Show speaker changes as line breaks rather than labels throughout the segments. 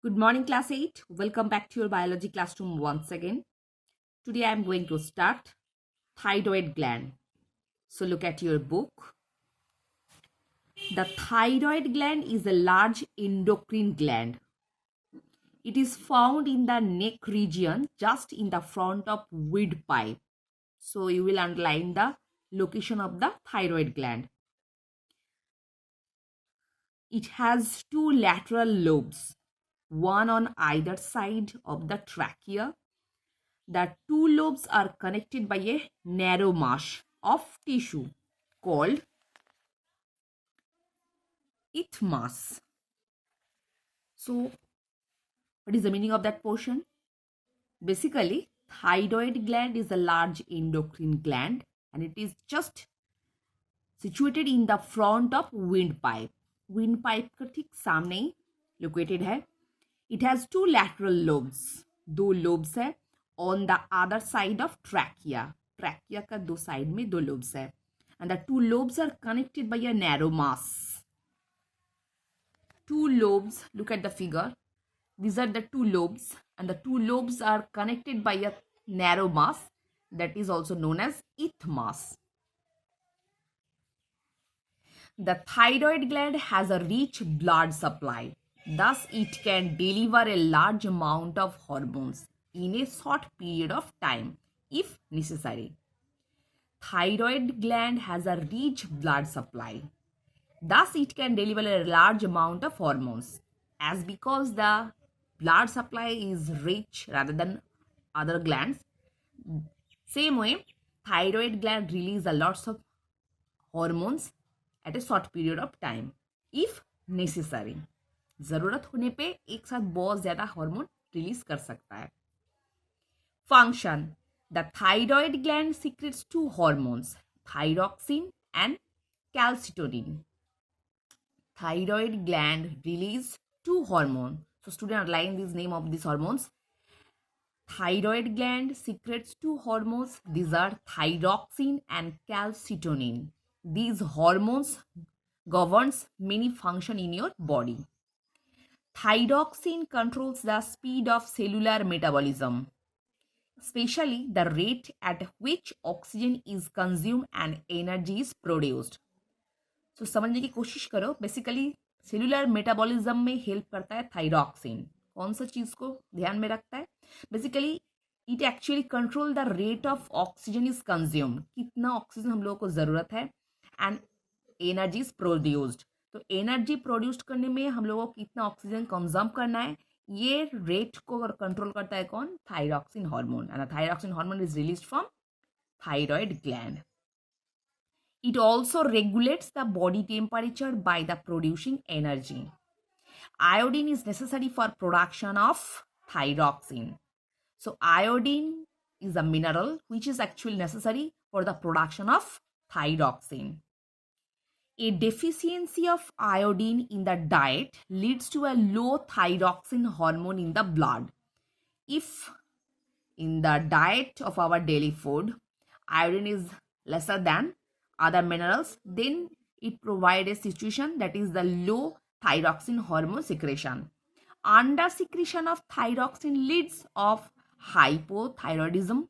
Good morning, class 8. Welcome back to your biology classroom once again. Today I am going to start thyroid gland. So look at your book. The thyroid gland is a large endocrine gland. It is found in the neck region just in the front of windpipe. So you will underline the location of the thyroid gland. It has two lateral lobes, one on either side of the trachea. The two lobes are connected by a narrow mesh of tissue called isthmus. So, what is the meaning of that portion? Basically, thyroid gland is a large endocrine gland and it is just situated in the front of windpipe. Windpipe का ठीक सामने ही located है. It has two lateral lobes. दो lobes है on the other side of trachea. Trachea का दो side में दो lobes है. And the two lobes are connected by a narrow mass. Two lobes, look at the figure. These are the two lobes and the two lobes are connected by a narrow mass that is also known as isthmus. The thyroid gland has a rich blood supply. Thus, it can deliver a large amount of hormones in a short period of time if necessary. Thyroid gland has a rich blood supply. Thus, it can deliver a large amount of hormones. As because the blood supply is rich rather than other glands, same way, thyroid gland release a lots of hormones at a short period of time if necessary. जरूरत होने पे एक साथ बहुत ज्यादा hormone release कर सकता है. Function: the thyroid gland secretes two hormones, thyroxine and calcitonin. Thyroid gland release two hormones. So student underline this name of these hormones. Thyroid gland secretes two hormones. These are thyroxine and calcitonin. These hormones governs many function in your body. Thyroxine controls the speed of cellular metabolism, especially the rate at which oxygen is consumed and energy is produced. So समझने की कोशिश करो. Basically cellular metabolism में help करता है thyroxine. कौन सा चीज को ध्यान में रखता है? Basically it actually control the rate of oxygen is consumed. कितना ऑक्सीजन हम लोगों को जरूरत है एंड एनर्जी इज प्रोड्यूस्ड. तो एनर्जी प्रोड्यूस करने में हम लोगों को कितना ऑक्सीजन कंज्यूम करना है, ये रेट को कंट्रोल करता है कौन? Thyroxine hormone. And thyroxine hormone is released from thyroid gland. It also regulates the body temperature by the producing energy. Iodine is necessary for production of thyroxine. So iodine is a mineral which is actually necessary for the production of thyroxine. A deficiency of iodine in the diet leads to a low thyroxine hormone in the blood. If in the diet of our daily food, iodine is lesser than other minerals, then it provides a situation that is the low thyroxine hormone secretion. Under secretion of thyroxine leads of hypothyroidism.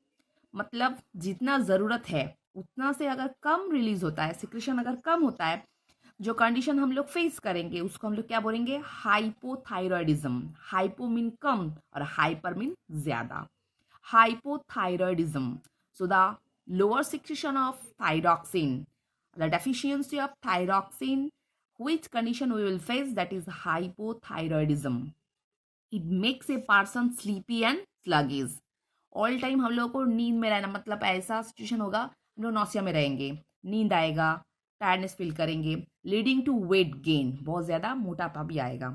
मतलब जितना जरूरत है उतना से अगर कम release होता है, secretion अगर कम होता है, जो कंडीशन हम लोग फेस करेंगे उसको हम लोग क्या बोलेंगे? हाइपोथायरॉयडिज्म. हाइपो मीन कम और हाइपर मीन ज्यादा. Hypothyroidism. So the lower secretion of thyroxine, the deficiency of thyroxine, which condition we will face, that is hypothyroidism. It makes a person sleepy and sluggish. All time हम लोग को नींद में रहना, मतलब ऐसा सिचुएशन होगा हम लोग नौसिया में रहेंगे, नींद आएगा, टायर्डनेस फील करेंगे, लीडिंग टू वेट गेन, बहुत ज्यादा मोटापा भी आएगा.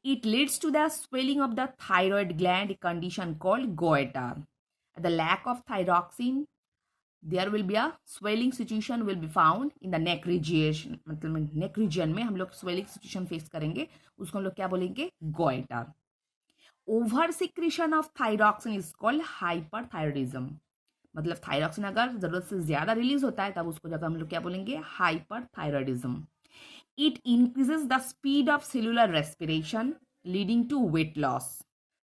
It leads to the swelling of the thyroid gland, a condition called goiter. The lack of thyroxine, there will be a swelling situation will be found in the neck region. मतलब neck region में हम लोग swelling situation face करेंगे, उसको हम लोग क्या बोलेंगे? goiter. Over secretion of thyroxine is called hyperthyroidism. मतलब थायरॉक्सिन अगर जरूरत से ज्यादा रिलीज होता है तब उसको जगह हम लोग क्या बोलेंगे? Hyperthyroidism. It increases the speed of cellular respiration. Leading to weight loss.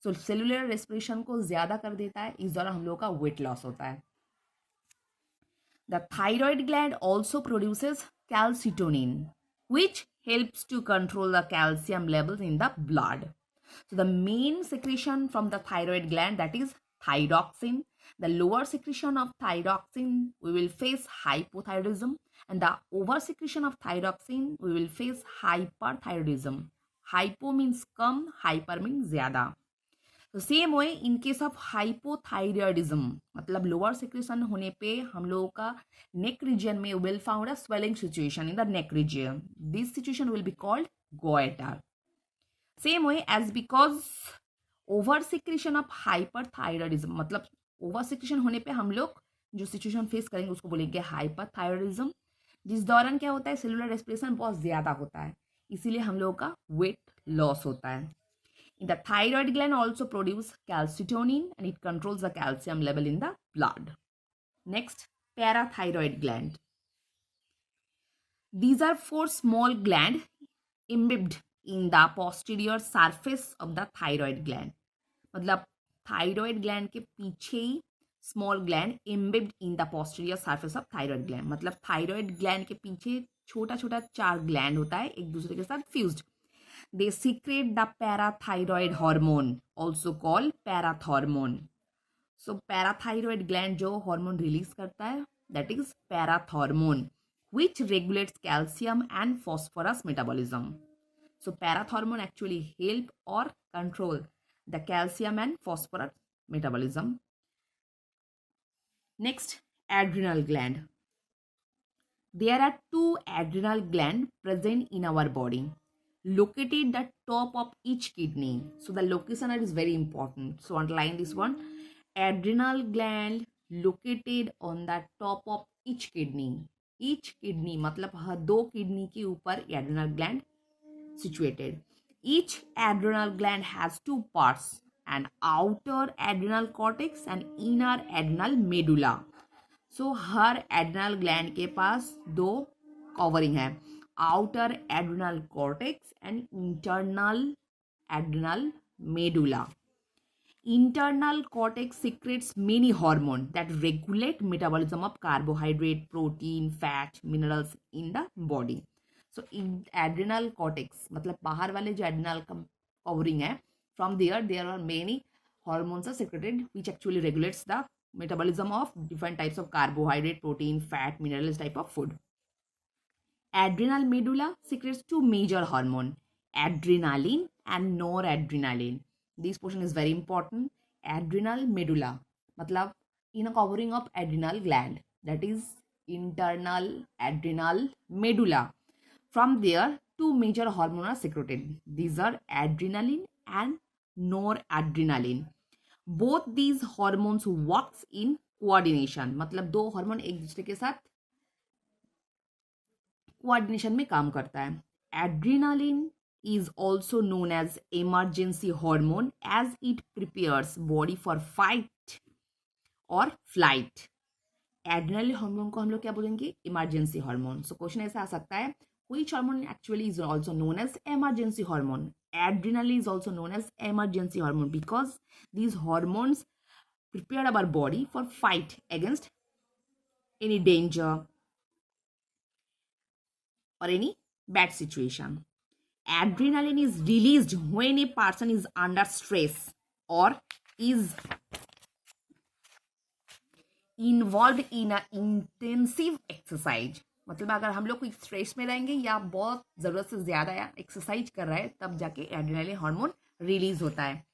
So cellular respiration को ज्यादा कर देता है, इस दौरान हम लोगों का वेट लॉस होता है। The thyroid gland also produces calcitonin, which helps to control the calcium levels in the blood. So the main secretion from the thyroid gland, that is thyroxine. The lower secretion of thyroxine, we will face hypothyroidism, and the over secretion of thyroxine, we will face hyperthyroidism. Hypo means कम, hyper means ज्यादा. तो same way in case of hypothyroidism, मतलब lower secretion होने पे हम लोगों का neck region में will found a swelling situation in the neck region. This situation will be called goitre. Same way as because over secretion of hyperthyroidism, मतलब over secretion होने पे हम लोग जो सिचुएशन फेस करेंगे उसको बोलेंगे हाइपरथायरॉयडिज्म, जिस दौरान क्या होता है सेलुलर रेस्पिरेशन बहुत ज्यादा होता है, इसीलिए हम लोगों का वेट लॉस होता है. The thyroid gland also produces calcitonin and it controls the calcium level in the blood. Next, parathyroid gland. These are four small glands imbibed in the posterior surface of the thyroid gland. मतलब thyroid gland के पीछे ही small gland imbibed in the posterior surface of thyroid gland. मतलब thyroid gland के पीछे छोटा छोटा 4 gland होता है एक दूसरे के साथ fused. They secrete the parathyroid hormone, also called parathormone. So parathyroid gland जो hormone release करता है, that is parathormone, which regulates calcium and phosphorus metabolism. So parathormone actually help or control the calcium and phosphorus metabolism. Next, adrenal gland. There are 2 adrenal glands present in our body, located the top of each kidney. So the location is very important. So underline this one. Adrenal gland located on the top of each kidney. Each kidney मतलब हर 2 kidney के ऊपर adrenal gland situated. Each adrenal gland has 2 parts, an outer adrenal cortex and inner adrenal medulla. So her adrenal gland के पास 2 covering है, outer adrenal cortex and internal adrenal medulla. Internal cortex secretes many hormones that regulate metabolism of carbohydrate, protein, fat, minerals in the body. So in adrenal cortex मतलब बाहर वाले जो adrenal covering है, from there are many hormones are secreted which actually regulates the metabolism of different types of carbohydrate, protein, fat, minerals type of food. Adrenal medulla secretes 2 major hormones, adrenaline and noradrenaline. This portion is very important. Adrenal medulla, matlab in a covering of adrenal gland, that is internal adrenal medulla. From there, 2 major hormones are secreted. These are adrenaline and noradrenaline. Both these hormones works in coordination. मतलब 2 hormone एक दूसरे के साथ coordination में काम करता है. Adrenaline is also known as emergency hormone as it prepares body for fight or flight. Adrenal hormone को हम लोग क्या बोलेंगे, इमरजेंसी हार्मोन. सो क्वेश्चन ऐसा आ सकता है, which hormone actually is also known as emergency hormone? Adrenaline is also known as emergency hormone because these hormones prepare our body for fight against any danger or any bad situation. Adrenaline is released when a person is under stress or is involved in a intensive exercise. मतलब अगर हम लोग कोई stress में रहेंगे या बहुत ज़रूरत से ज़्यादा या एक्सरसाइज कर रहा है तब जाके एड्रेनालिन हार्मोन रिलीज होता है.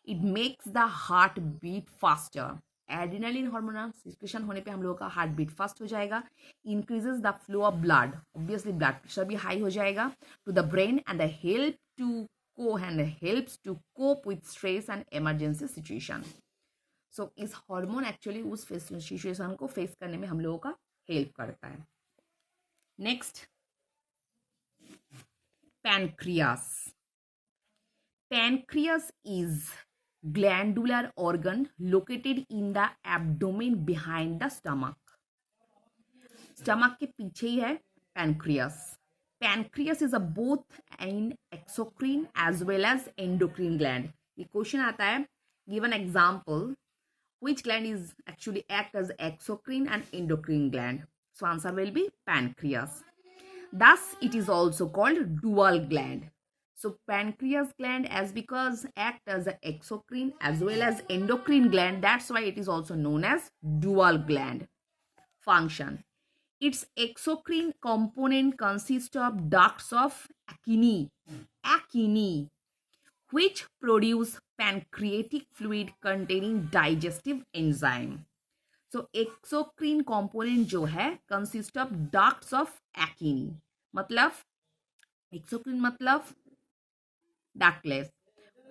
It makes the heart beat faster. Adrenaline hormone secretion होने पे हम लोगों का हार्ट बीट फास्ट हो जाएगा. Increases the flow of blood, obviously blood pressure भी हाई हो जाएगा to the brain and helps to cope with stress and emergency situation. So इस हार्मोन एक्चुअली उस सिचुएशन को फेस करने में हम लोगों का हेल्प करता है. Next, pancreas. Pancreas is glandular organ located in the abdomen behind the stomach. Stomach के पीछे ही है pancreas. pancreas is a both an exocrine as well as endocrine gland. ये क्वेश्चन आता है, give an example, which gland is actually act as exocrine and endocrine gland? So answer will be pancreas. Thus it is also called dual gland. So pancreas gland as because act as an exocrine as well as endocrine gland, that's why it is also known as dual gland. Function. Its exocrine component consists of ducts of acini, which produce pancreatic fluid containing digestive enzyme. So exocrine component जो है consist of ducts of acini. मतलब exocrine मतलब ductless,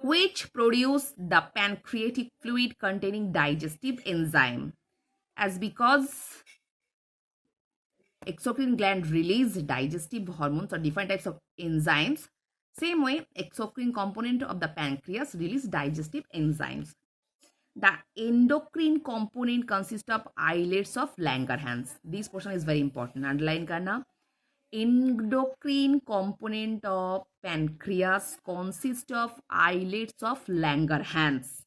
which produce the pancreatic fluid containing digestive enzyme. As because exocrine gland release digestive hormones or different types of enzymes, same way exocrine component of the pancreas release digestive enzymes. The endocrine component consists of islets of Langerhans. This portion is very important. Underline karna. Endocrine component of pancreas consists of islets of Langerhans,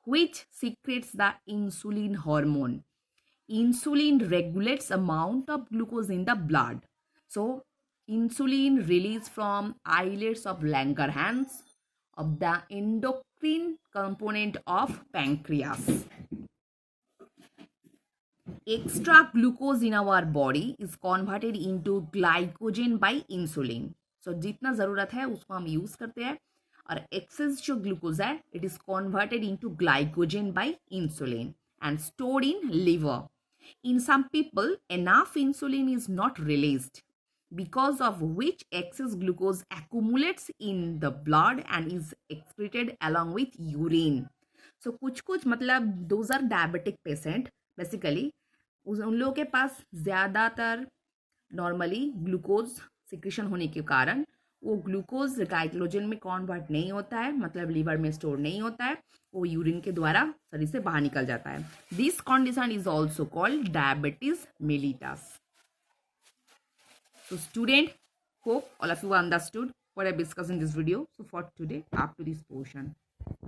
which secretes the insulin hormone. Insulin regulates amount of glucose in the blood. So, insulin released from islets of Langerhans of the endocrine component of pancreas. Extra glucose in our body is converted into glycogen by insulin. So जितना ज़रूरत है उसको हम use करते हैं, और excess जो glucose है it is converted into glycogen by insulin and stored in liver. In some people, enough insulin is not released, because of which excess glucose accumulates in the blood and is excreted along with urine. So कुछ मतलब those are diabetic patient basically, उन लोगों के पास ज़्यादातर normally glucose secretion होने के कारण वो ग्लूकोज ग्लाइकोजन में कन्वर्ट नहीं होता है, मतलब लीवर में स्टोर नहीं होता है, वो यूरिन के द्वारा शरीर से बाहर निकल जाता है. This condition is also called diabetes mellitus. So student, hope all of you understood what I discussed in this video. So for today, up to this portion.